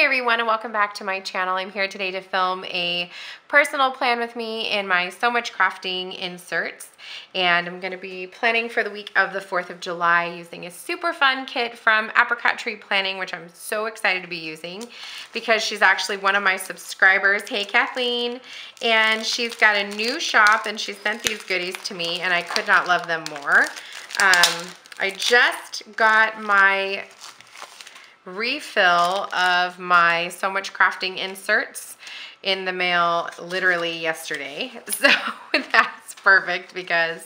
everyone, and welcome back to my channel. I'm here today to film a personal plan with me in my So Much Crafting inserts, and I'm going to be planning for the week of the 4th of July using a super fun kit from Apricot Tree Planning, which I'm so excited to be using because she's actually one of my subscribers. Hey Kathleen. And she's got a new shop and she sent these goodies to me and I could not love them more. I just got my refill of my So Much Crafting inserts in the mail literally yesterday. So that's perfect because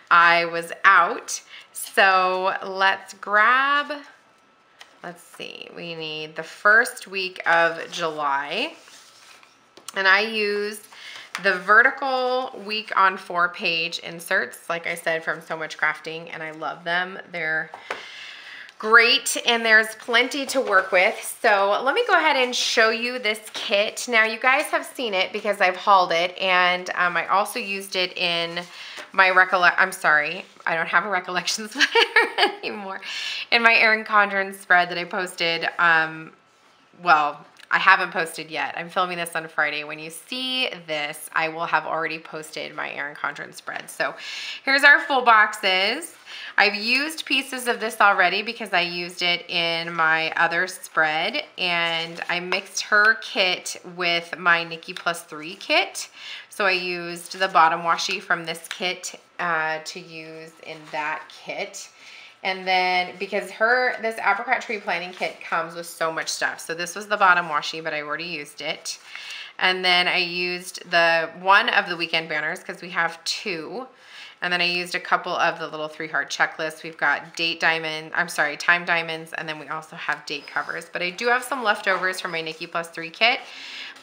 I was out. So let's see, we need the first week of July. And I use the vertical week on 4 page inserts, like I said, from So Much Crafting, and I love them. They're great and there's plenty to work with. So let me go ahead and show you this kit. Now you guys have seen it because I've hauled it, and I also used it in my I'm sorry, I don't have a recollections planner anymore. In my Erin Condren spread that I posted, well, I haven't posted yet. I'm filming this on Friday. When you see this, I will have already posted my Erin Condren spread. So here's our full boxes. I've used pieces of this already because I used it in my other spread, and I mixed her kit with my Nikki +3 kit. So I used the bottom washi from this kit to use in that kit. And then because this Apricot Tree Planning kit comes with so much stuff. So this was the bottom washi, but I already used it. And then I used one of the weekend banners because we have 2. And then I used a couple of the little 3-heart checklists. We've got time diamonds, and then we also have date covers. But I do have some leftovers from my Nikki +3 kit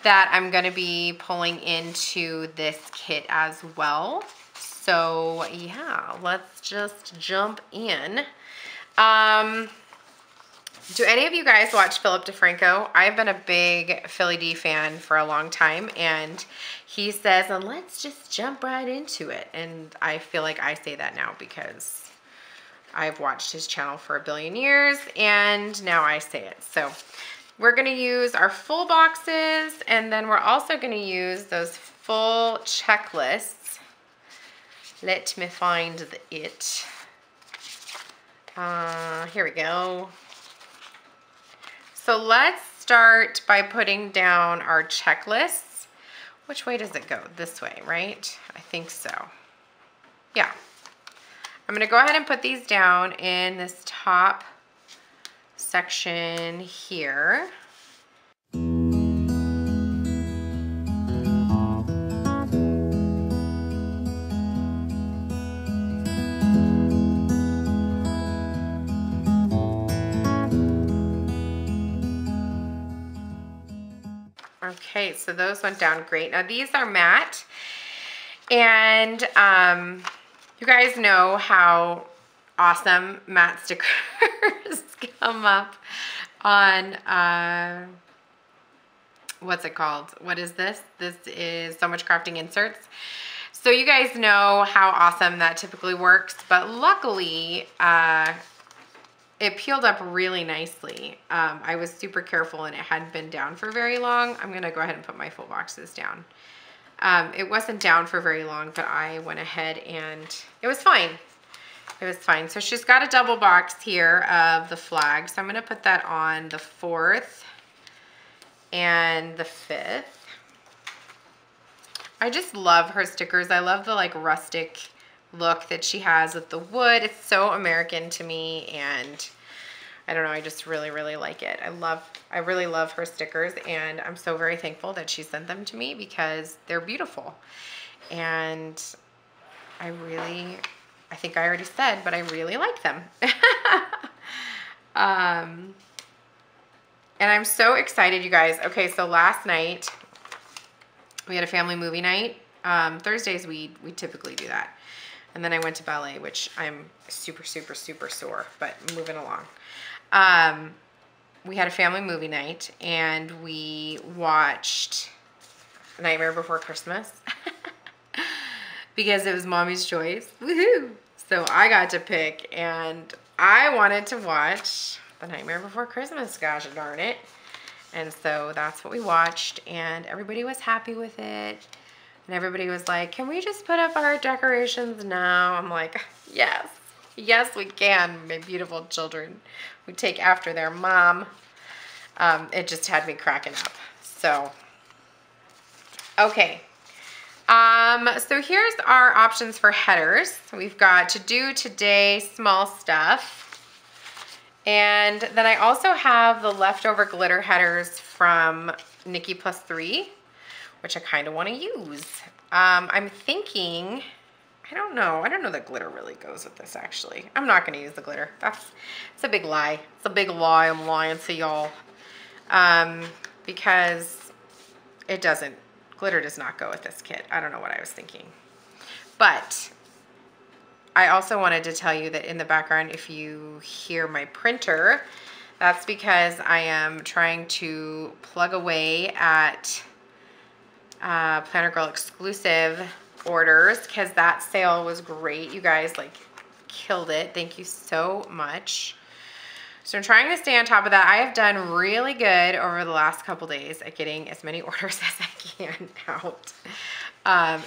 that I'm gonna be pulling into this kit as well. So yeah, let's just jump in. Do any of you guys watch Philip DeFranco? I've been a big Philly D fan for a long time, and he says, and let's just jump right into it. And I feel like I say that now because I've watched his channel for a billion years, and now I say it. So we're gonna use our full boxes, and then we're also gonna use those full checklists. Let me find it. Here we go. So let's start by putting down our checklists. Which way does it go? This way, right? I think so. Yeah. I'm gonna go ahead and put these down in this top section here. Okay, so those went down great. Now these are matte, and you guys know how awesome matte stickers come up on, what's it called? What is this? This is So Much Crafting inserts. So you guys know how awesome that typically works, but luckily, it peeled up really nicely. I was super careful and it hadn't been down for very long. I'm gonna go ahead and put my full boxes down. It wasn't down for very long, but I went ahead and it was fine. It was fine. So she's got a double box here of the flag. So I'm gonna put that on the 4th and the 5th. I just love her stickers. I love the like rustic look that she has with the wood. It's so American to me, and I don't know, I just really, really like it. I really love her stickers, and I'm so very thankful that she sent them to me because they're beautiful. And I think I already said, but I really like them. And I'm so excited, you guys. Okay, so last night we had a family movie night. Thursdays we typically do that. And then I went to ballet, which I'm super, super, super sore, but moving along. We had a family movie night and we watched Nightmare Before Christmas because it was Mommy's choice. Woohoo! So I got to pick, and I wanted to watch The Nightmare Before Christmas, gosh darn it. And so that's what we watched, and everybody was happy with it. And everybody was like, can we just put up our decorations now? I'm like, yes. Yes, we can, my beautiful children. We take after their mom. It just had me cracking up. So, okay. So here's our options for headers. We've got to do today, small stuff. And then I also have the leftover glitter headers from Nikki +3, which I kind of want to use. I'm thinking, I don't know that glitter really goes with this actually. I'm not going to use the glitter. It's a big lie. It's a big lie. I'm lying to y'all. Because it doesn't, glitter does not go with this kit. I don't know what I was thinking. But I also wanted to tell you that in the background, if you hear my printer, that's because I am trying to plug away at Planner Girl exclusive orders, because that sale was great. You guys like killed it. Thank you so much. So I'm trying to stay on top of that. I have done really good over the last couple days at getting as many orders as I can out.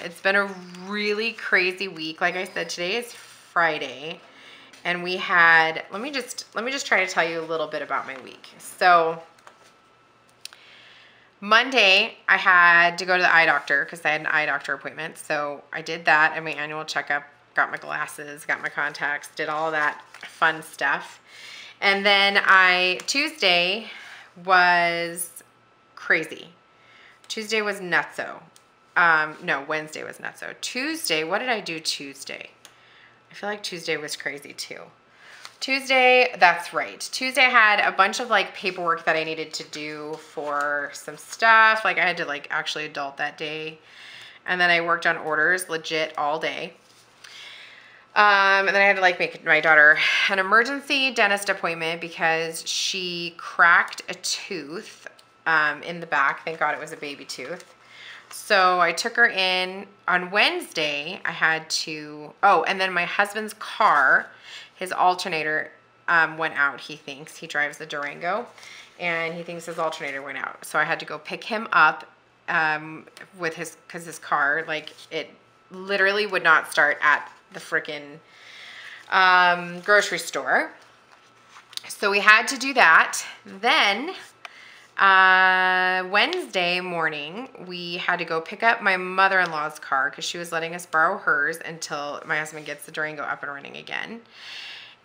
It's been a really crazy week. Like I said, today is Friday, and we had, let me just try to tell you a little bit about my week. So Monday, I had to go to the eye doctor because I had an eye doctor appointment. So I did that and my annual checkup, got my glasses, got my contacts, did all of that fun stuff. And then Tuesday was crazy. Tuesday was nutso. No, Wednesday was nutso. Tuesday, what did I do Tuesday? I feel like Tuesday was crazy too. Tuesday, that's right. Tuesday I had a bunch of like paperwork that I needed to do for some stuff. Like I had to like actually adult that day. And then I worked on orders legit all day. And then I had to like make my daughter an emergency dentist appointment because she cracked a tooth in the back. Thank God it was a baby tooth. So I took her in on Wednesday. I had to, oh, and then my husband's car, his alternator went out, he thinks. He drives the Durango, and he thinks his alternator went out. So I had to go pick him up with because his car, like, it literally would not start at the frickin' grocery store. So we had to do that. Then Wednesday morning, we had to go pick up my mother-in-law's car because she was letting us borrow hers until my husband gets the Durango up and running again,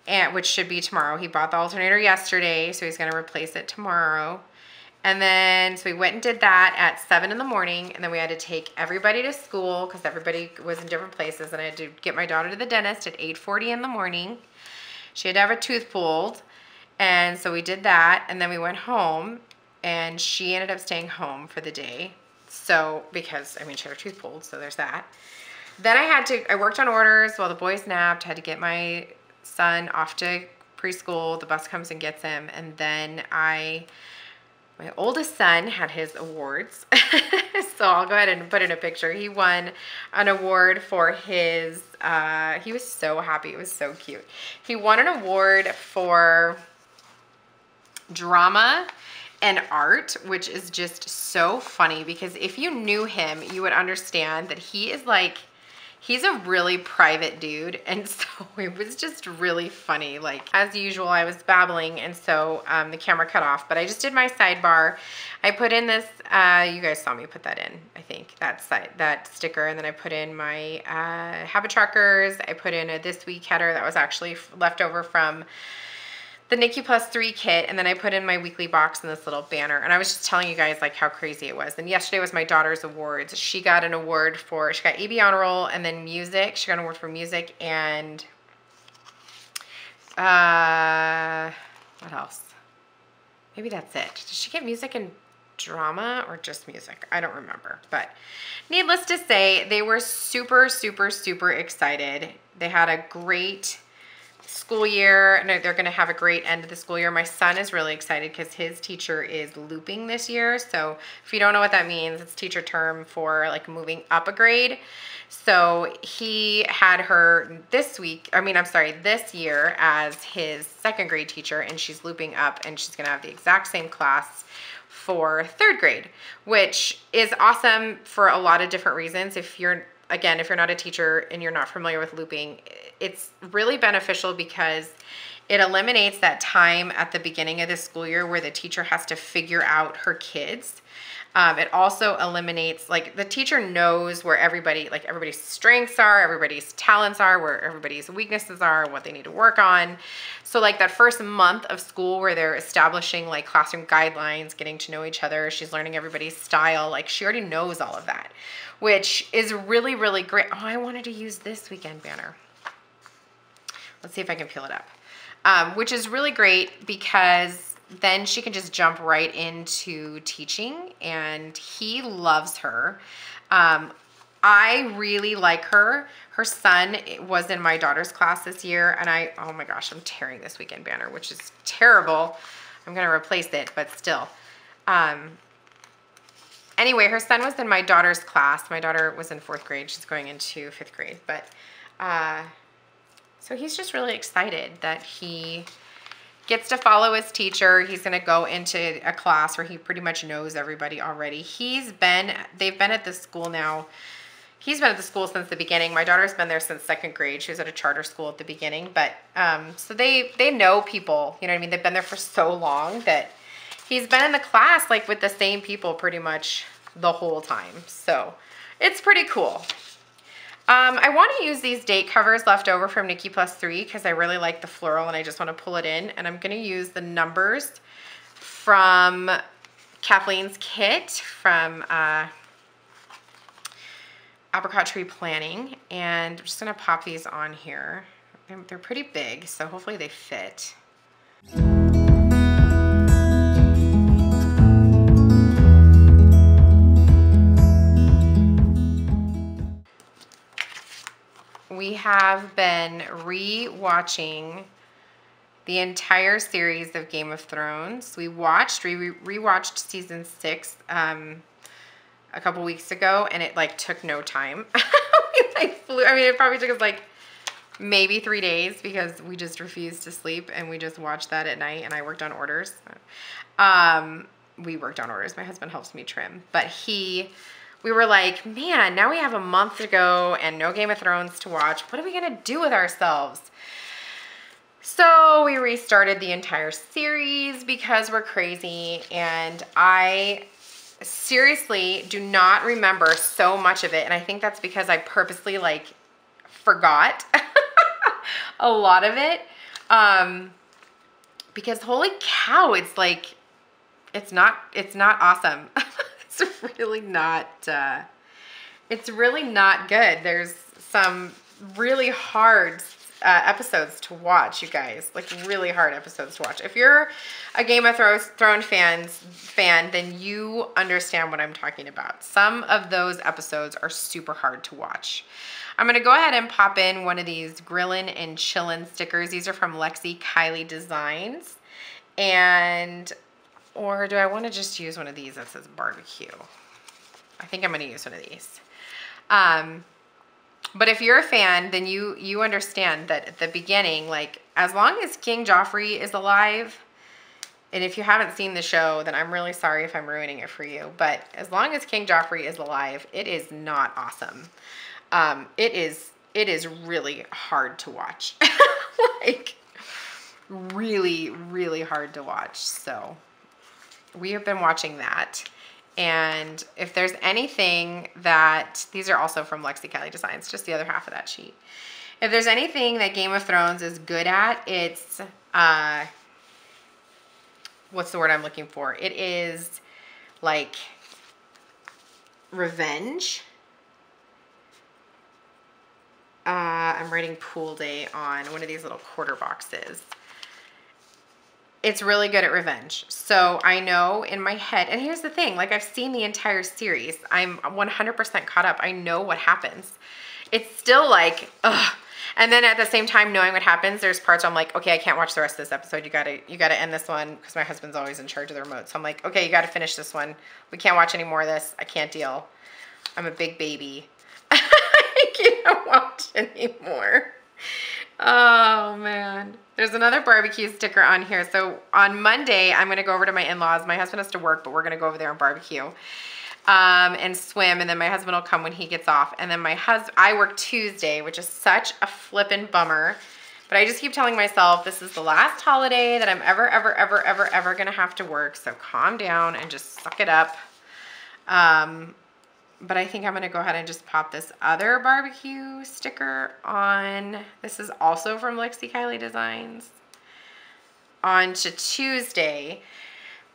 and which should be tomorrow. He bought the alternator yesterday, so he's going to replace it tomorrow. And then, so we went and did that at 7 in the morning, and then we had to take everybody to school because everybody was in different places, and I had to get my daughter to the dentist at 8:40 in the morning. She had to have a tooth pulled, and so we did that, and then we went home, and she ended up staying home for the day. So, because, I mean, she had her tooth pulled, so there's that. Then I worked on orders while the boys napped, had to get my son off to preschool. The bus comes and gets him, and then my oldest son had his awards. So I'll go ahead and put in a picture. He won an award for his, he was so happy. It was so cute. He won an award for drama and art, which is just so funny because if you knew him, you would understand that he is like, he's a really private dude, and so it was just really funny. Like, as usual, I was babbling, and so the camera cut off, but I just did my sidebar. I put in this, you guys saw me put that in, I think, that sticker, and then I put in my Habit Trackers. I put in a This Week header that was actually left over from the Nikki +3 kit, and then I put in my weekly box in this little banner, and I was just telling you guys like how crazy it was. And yesterday was my daughter's awards. She got an award for, she got AB honor roll, and then music. She got an award for music, and what else? Maybe that's it. Did she get music and drama or just music? I don't remember, but needless to say, they were super, super, super excited. They had a great school year. No, they're going to have a great end of the school year. My son is really excited because his teacher is looping this year. So if you don't know what that means, it's teacher term for like moving up a grade. So he had her this year as his second grade teacher, and she's looping up, and she's going to have the exact same class for 3rd grade, which is awesome for a lot of different reasons. If you're not a teacher and you're not familiar with looping, it's really beneficial because it eliminates that time at the beginning of the school year where the teacher has to figure out her kids. It also eliminates, like, the teacher knows where everybody's strengths are, everybody's talents are, where everybody's weaknesses are, what they need to work on. So like that first month of school where they're establishing like classroom guidelines, getting to know each other, she's learning everybody's style, like she already knows all of that, which is really, really great. Oh, I wanted to use this weekend banner. Let's see if I can peel it up. Which is really great because then she can just jump right into teaching, and he loves her. I really like her. Her son was in my daughter's class this year, and oh my gosh, I'm tearing this weekend banner, which is terrible. I'm going to replace it, but still. Anyway, her son was in my daughter's class. My daughter was in 4th grade. She's going into 5th grade. But so he's just really excited that he gets to follow his teacher. He's going to go into a class where he pretty much knows everybody already. They've been at this school now. He's been at the school since the beginning. My daughter's been there since 2nd grade. She was at a charter school at the beginning. But so they know people, you know what I mean? They've been there for so long that he's been in the class like with the same people pretty much the whole time. So it's pretty cool. I want to use these date covers left over from Nikki Plus 3 because I really like the floral and I just want to pull it in. And I'm going to use the numbers from Kathleen's kit from Apricot Tree Planning. And I'm just going to pop these on here. They're pretty big, so hopefully they fit. We have been re-watching the entire series of Game of Thrones. We rewatched season 6 a couple weeks ago, and it like took no time. It probably took us like maybe 3 days because we just refused to sleep and we just watched that at night, and I worked on orders. We worked on orders. My husband helps me trim, but we were like, man, now we have a month to go and no Game of Thrones to watch. What are we going to do with ourselves? So we restarted the entire series because we're crazy. And I seriously do not remember so much of it. And I think that's because I purposely like forgot a lot of it. Because holy cow, it's like, it's not awesome. It's really not good. There's some really hard episodes to watch, you guys. Like really hard episodes to watch. If you're a Game of Thrones fan, then you understand what I'm talking about. Some of those episodes are super hard to watch. I'm going to go ahead and pop in one of these Grillin' and Chillin' stickers. These are from Lexie Kylie Designs. Or do I want to just use one of these that says barbecue? I think I'm going to use one of these. But if you're a fan, then you understand that at the beginning, like, as long as King Joffrey is alive, and if you haven't seen the show, then I'm really sorry if I'm ruining it for you. But as long as King Joffrey is alive, it is not awesome. It is really hard to watch. Like, really, really hard to watch. So we have been watching that. And if there's anything that, these are also from Lexie Kylie Designs, just the other half of that sheet. If there's anything that Game of Thrones is good at, it's, what's the word I'm looking for? It is like revenge. I'm writing pool day on one of these little quarter boxes. It's really good at revenge. So I know in my head, and here's the thing, like I've seen the entire series. I'm 100% caught up. I know what happens. It's still like, ugh. And then at the same time, knowing what happens, there's parts where I'm like, okay, I can't watch the rest of this episode. You gotta end this one because my husband's always in charge of the remote. So I'm like, okay, you gotta finish this one. We can't watch any more of this. I can't deal. I'm a big baby. I can't watch anymore. Oh man. There's another barbecue sticker on here. So on Monday, I'm gonna go over to my in-laws. My husband has to work, but we're gonna go over there and barbecue and swim. And then my husband will come when he gets off. And then I work Tuesday, which is such a flippin' bummer. But I just keep telling myself this is the last holiday that I'm ever gonna have to work. So calm down and just suck it up. But I think I'm gonna go ahead and just pop this other barbecue sticker on. This is also from Lexie Kylie Designs. On to Tuesday,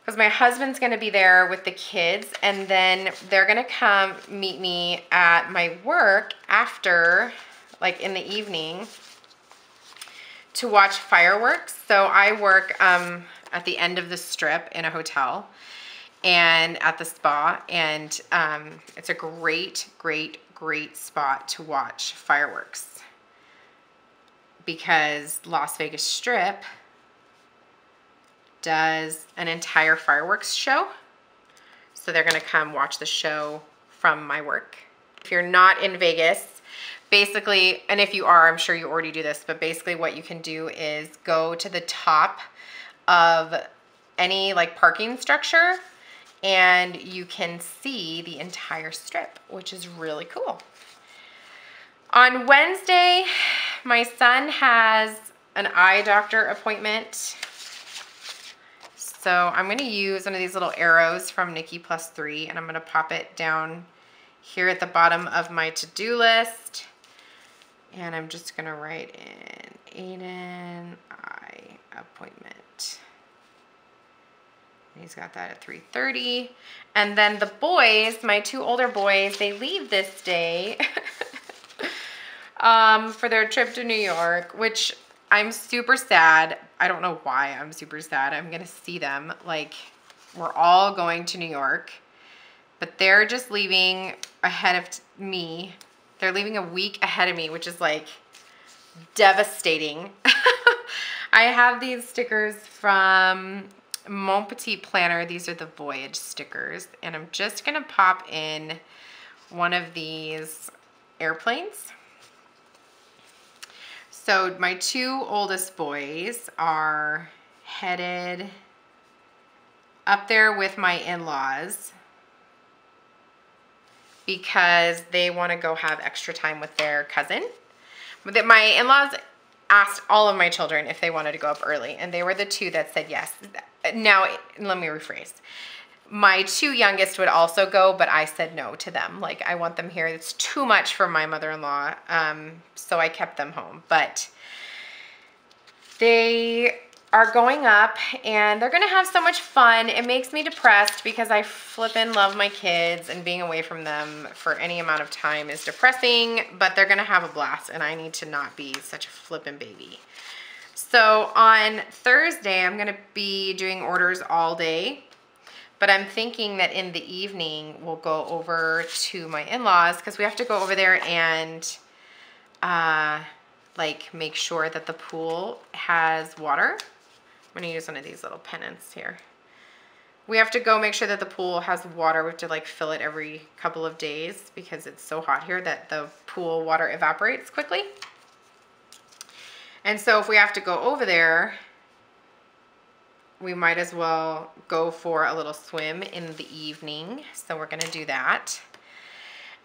because my husband's gonna be there with the kids, and then they're gonna come meet me at my work after, like in the evening, to watch fireworks. So I work at the end of the strip in a hotel and at the spa, and it's a great spot to watch fireworks because Las Vegas Strip does an entire fireworks show. So they're gonna come watch the show from my work. If you're not in Vegas, basically, and if you are, I'm sure you already do this, but basically what you can do is go to the top of any like parking structure and you can see the entire strip, which is really cool. On Wednesday, my son has an eye doctor appointment. So I'm gonna use one of these little arrows from Nikki +3, and I'm gonna pop it down here at the bottom of my to-do list. And I'm just gonna write in Aiden eye appointment. He's got that at 3:30. And then the boys, my two older boys, they leave this day for their trip to New York, which I'm super sad. I don't know why I'm super sad. I'm gonna see them. Like, we're all going to New York, but they're just leaving ahead of me. They're leaving a week ahead of me, which is like devastating. I have these stickers from Mon Petit Planner. These are the voyage stickers, and I'm just gonna pop in one of these airplanes. So my two oldest boys are headed up there with my in-laws because they want to go have extra time with their cousin. But my in-laws asked all of my children if they wanted to go up early, and they were the two that said yes. Now, let me rephrase. My two youngest would also go, but I said no to them. Like, I want them here. It's too much for my mother-in-law, so I kept them home. But they are going up, and they're going to have so much fun. It makes me depressed because I flippin' love my kids, and being away from them for any amount of time is depressing, but they're going to have a blast, and I need to not be such a flippin' baby. So on Thursday, I'm going to be doing orders all day. But I'm thinking that in the evening, we'll go over to my in-laws because we have to go over there and like make sure that the pool has water. I'm gonna use one of these little pennants here. We have to go make sure that the pool has water. We have to like fill it every couple of days because it's so hot here that the pool water evaporates quickly. And so if we have to go over there, we might as well go for a little swim in the evening. So we're gonna do that.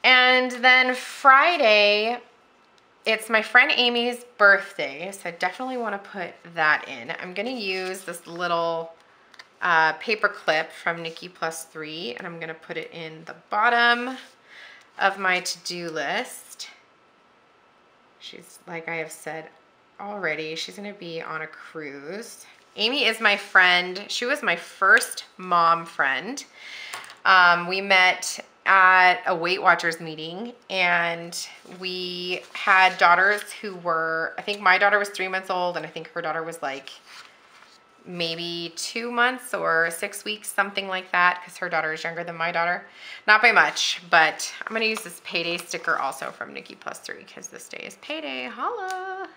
And then Friday, it's my friend Amy's birthday. So I definitely wanna put that in. I'm gonna use this little paper clip from Nikki +3, and I'm gonna put it in the bottom of my to-do list. She's, like I have said already, she's gonna be on a cruise. Amy is my friend. She was my first mom friend. We met at a Weight Watchers meeting, and we had daughters who were, I think my daughter was 3 months old, and I think her daughter was like maybe 2 months or 6 weeks, something like that, because her daughter is younger than my daughter. Not by much, but I'm gonna use this payday sticker also from Nikki +3 because this day is payday. Holla!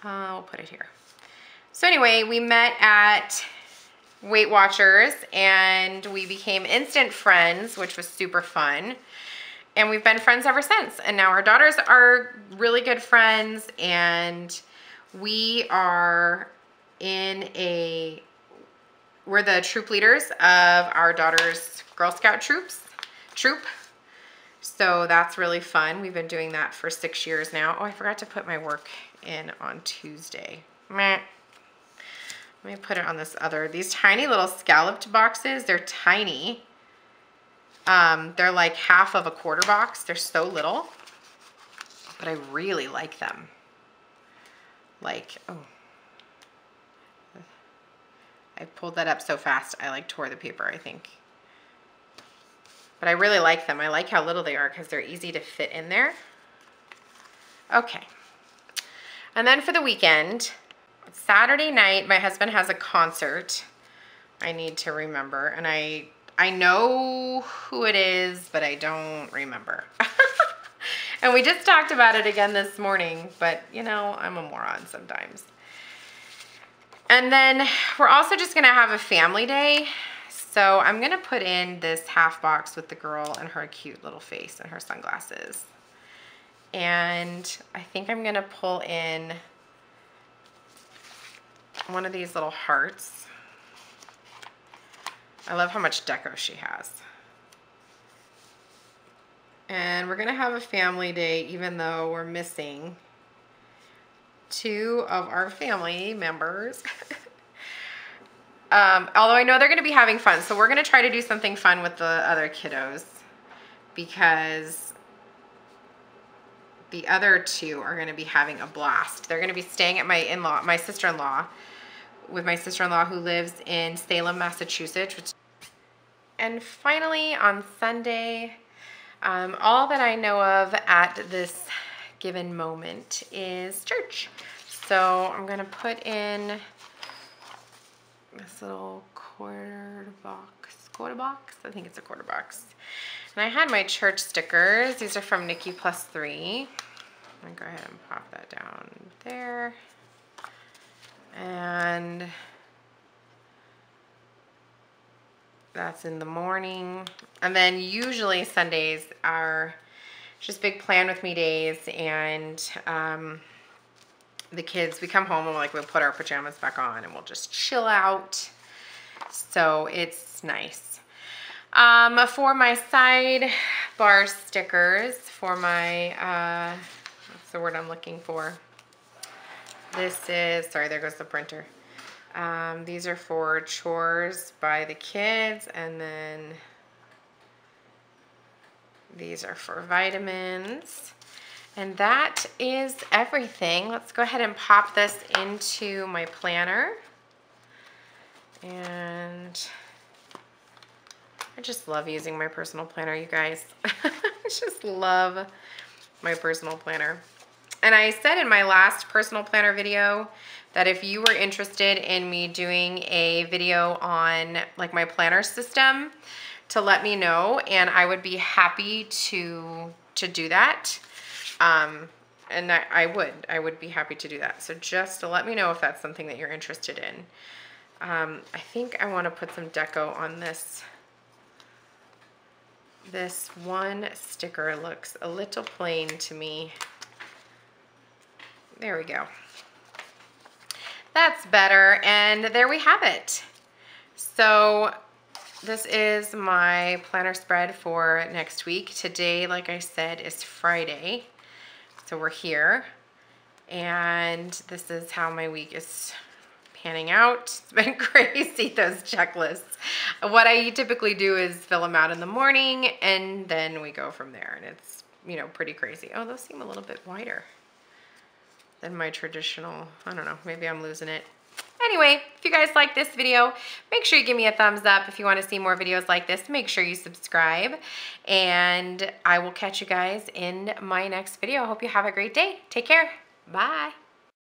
We'll put it here. So anyway, we met at Weight Watchers and we became instant friends, which was super fun. And we've been friends ever since. And now our daughters are really good friends, and we are we're the troop leaders of our daughter's Girl Scout troop. So that's really fun. We've been doing that for 6 years now. Oh, I forgot to put my work in on Tuesday. Meh. Let me put it on these tiny little scalloped boxes. They're tiny. They're like half of a quarter box. They're so little, but I really like them. Like, oh, I pulled that up so fast. I like tore the paper, I think. But I really like them. I like how little they are because they're easy to fit in there. Okay. And then for the weekend, Saturday night, my husband has a concert. I need to remember. And I know who it is, but I don't remember. And we just talked about it again this morning, but you know, I'm a moron sometimes. And then we're also just gonna have a family day. So I'm gonna put in this half box with the girl and her cute little face and her sunglasses. And I think I'm gonna pull in one of these little hearts. I love how much deco she has. And we're gonna have a family day even though we're missing 2 of our family members. Although I know they're gonna be having fun. So we're gonna try to do something fun with the other kiddos because the other 2 are gonna be having a blast. They're gonna be staying at my sister-in-law, with my sister-in-law who lives in Salem, Massachusetts. And finally on Sunday, all that I know of at this given moment is church. So I'm gonna put in this little quarter box. I think it's a quarter box. And I had my church stickers. These are from Nikki +3. I'm gonna go ahead and pop that down there. And that's in the morning. And then usually Sundays are just big plan with me days, and the kids, we come home and we'll put our pajamas back on and we'll just chill out. So it's nice. For my sidebar stickers, for my, what's the word I'm looking for? This is, sorry, there goes the printer. These are for chores by the kids, and then these are for vitamins. And that is everything. Let's go ahead and pop this into my planner. And I just love using my personal planner, you guys. I just love my personal planner. And I said in my last personal planner video that if you were interested in me doing a video on like my planner system, to let me know, and I would be happy to do that. And I would be happy to do that. So just to let me know if that's something that you're interested in. I think I want to put some deco on this. This one sticker looks a little plain to me. There we go. That's better, and there we have it. So this is my planner spread for next week. Today, like I said, is Friday. So we're here, and this is how my week is panning out. It's been crazy, those checklists. What I typically do is fill them out in the morning, and then we go from there, and it's, you know, pretty crazy. Oh, those seem a little bit wider than my traditional, I don't know, maybe I'm losing it. Anyway, if you guys like this video, make sure you give me a thumbs up. If you want to see more videos like this, make sure you subscribe. And I will catch you guys in my next video. I hope you have a great day. Take care. Bye.